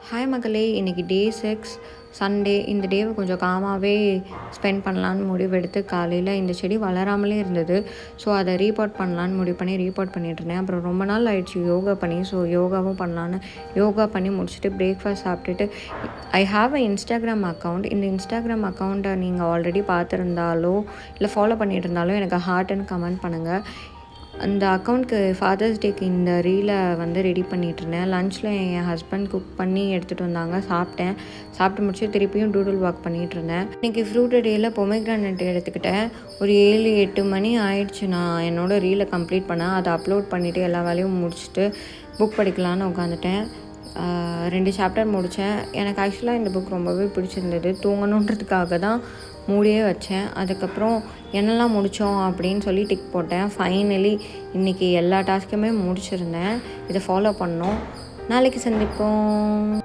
Hi மக்களே, இன்றைக்கி டே 6 Sunday. இந்த டேவை கொஞ்சம் காமாகவே ஸ்பெண்ட் பண்ணலான்னு முடிவெடுத்து காலையில் இந்த செடி வளராமலே இருந்தது. ஸோ அதை ரீபாட் பண்ணலான்னு முடிவு பண்ணி ரீபாட் பண்ணிகிட்ருந்தேன். அப்புறம் ரொம்ப நாள் ஆயிடுச்சு யோகா பண்ணி. ஸோ யோகாவும் பண்ணலான்னு யோகா பண்ணி முடிச்சுட்டு பிரேக்ஃபாஸ்ட் சாப்பிட்டுட்டு I have a Instagram account. இந்த இன்ஸ்டாகிராம் அக்கௌண்ட்டை நீங்கள் ஆல்ரெடி பார்த்துருந்தாலோ இல்லை ஃபாலோ பண்ணிகிட்டு இருந்தாலோ எனக்கு ஹார்ட்டுன்னு கமெண்ட் பண்ணுங்கள். அந்த அக்கௌண்ட்க்கு ஃபாதர்ஸ் டேக்கு இந்த ரீலை ரெடி பண்ணிகிட்ருந்தேன். லன்ச்சில் என் ஹஸ்பண்ட் குக் பண்ணி எடுத்துகிட்டு வந்தாங்க. சாப்பிட்டு முடிச்சு திருப்பியும் டூடுல் வாக் பண்ணிகிட்ருந்தேன். இன்றைக்கி ஃப்ரூட் டேயில் பொமேக்ரானட் எடுத்துக்கிட்டேன். ஒரு 7-8 மணி ஆயிடுச்சு நான் என்னோடய ரீலை கம்ப்ளீட் பண்ணேன். அதை அப்லோட் பண்ணிவிட்டு எல்லா வேலையும் முடிச்சுட்டு புக் படிக்கலான்னு உட்காந்துட்டேன். 2 சாப்டர் முடித்தேன். எனக்கு ஆக்சுவலாக இந்த புக் ரொம்பவே பிடிச்சிருந்தது. தூங்கணுன்றதுக்காக தான் மூடியே வச்சேன். அதுக்கப்புறம் என்னெல்லாம் முடித்தோம் அப்படின்னு சொல்லி டிக் போட்டேன். ஃபைனலி இன்றைக்கி எல்லா டாஸ்க்குமே முடிச்சிருந்தேன். இதை ஃபாலோ பண்ணோம். நாளைக்கு சந்திப்போம்.